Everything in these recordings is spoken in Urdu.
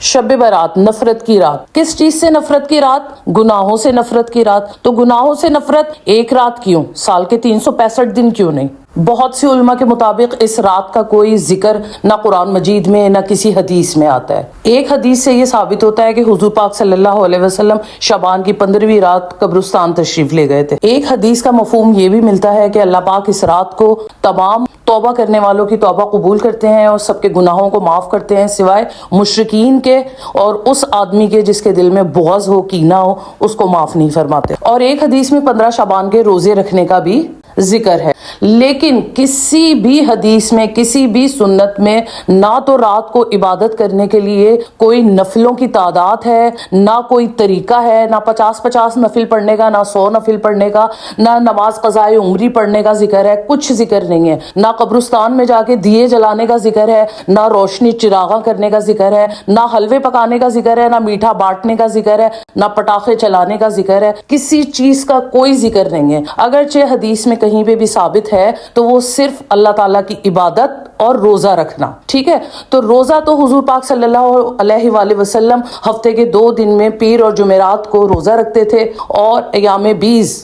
شب برات نفرت کی رات. کس چیز سے نفرت کی رات؟ گناہوں سے نفرت کی رات. تو گناہوں سے نفرت ایک رات کیوں؟ سال کے 365 دن کیوں نہیں؟ بہت سی علماء کے مطابق اس رات کا کوئی ذکر نہ قرآن مجید میں نہ کسی حدیث میں آتا ہے. ایک حدیث سے یہ ثابت ہوتا ہے کہ حضور پاک صلی اللہ علیہ وسلم شعبان کی 15ویں رات قبرستان تشریف لے گئے تھے. ایک حدیث کا مفہوم یہ بھی ملتا ہے کہ اللہ پاک اس رات کو تمام توبہ کرنے والوں کی توبہ قبول کرتے ہیں اور سب کے گناہوں کو معاف کرتے ہیں سوائے مشرکین کے اور اس آدمی کے جس کے دل میں بغض ہو، کینہ ہو، اس کو معاف نہیں فرماتے. اور ایک حدیث میں 15 شعبان کے روزے رکھنے کا بھی ذکر ہے. لیکن کسی بھی حدیث میں، کسی بھی سنت میں نہ تو رات کو عبادت کرنے کے لیے کوئی نفلوں کی تعداد ہے، نہ کوئی طریقہ ہے، نہ 50 نفل پڑھنے کا، نہ 100 نفل پڑھنے کا، نہ نماز قضائے عمری پڑھنے کا ذکر ہے. کچھ ذکر نہیں ہے. نہ قبرستان میں جا کے دیے جلانے کا ذکر ہے، نہ روشنی چراغاں کرنے کا ذکر ہے، نہ حلوے پکانے کا ذکر ہے، نہ میٹھا بانٹنے کا ذکر ہے، نہ پٹاخے چلانے کا ذکر ہے. کسی چیز کا کوئی ذکر نہیں ہے. اگرچہ حدیث میں کہیں پہ بھی ثابت ہے تو وہ صرف اللہ تعالیٰ کی عبادت اور روزہ رکھنا. ٹھیک ہے، تو روزہ تو حضور پاک صلی اللہ علیہ وآلہ وسلم ہفتے کے 2 دن میں پیر اور جمعرات کو روزہ رکھتے تھے، اور ایام 20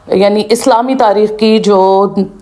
یعنی اسلامی تاریخ کی جو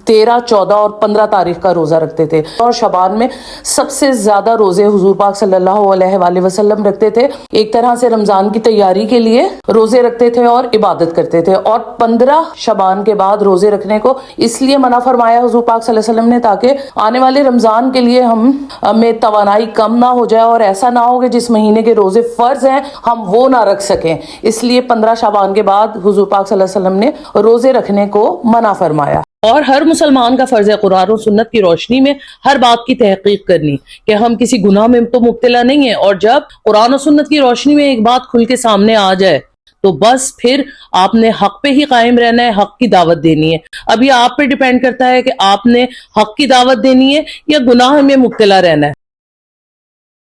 13، 14 اور 15 تاریخ کا روزہ رکھتے تھے. اور شعبان میں سب سے زیادہ روزے حضور پاک صلی اللہ علیہ وآلہ وسلم رکھتے تھے. ایک طرح سے رمضان کی تیاری کے لیے روزے رکھتے تھے اور عبادت کرتے تھے. اور 15 شعبان کے بعد روزے رکھنے کو اس لیے منع فرمایا حضور پاک صلی اللہ علیہ وسلم نے تاکہ آنے والے رمضان کے لیے ہمیں توانائی کم نہ ہو جائے اور ایسا نہ ہو کہ جس مہینے کے روزے فرض ہیں ہم وہ نہ رکھ سکیں. اس لیے 15 شعبان کے بعد حضور پاک صلی اللہ علیہ وسلم نے روزے رکھنے کو منع فرمایا. اور ہر مسلمان کا فرض ہے قرآن و سنت کی روشنی میں ہر بات کی تحقیق کرنی کہ ہم کسی گناہ میں تو مبتلا نہیں ہیں. اور جب قرآن و سنت کی روشنی میں ایک بات کھل کے سامنے آ جائے تو بس پھر آپ نے حق پہ ہی قائم رہنا ہے، حق کی دعوت دینی ہے. اب یہ آپ پہ ڈیپینڈ کرتا ہے کہ آپ نے حق کی دعوت دینی ہے یا گناہ میں مبتلا رہنا ہے.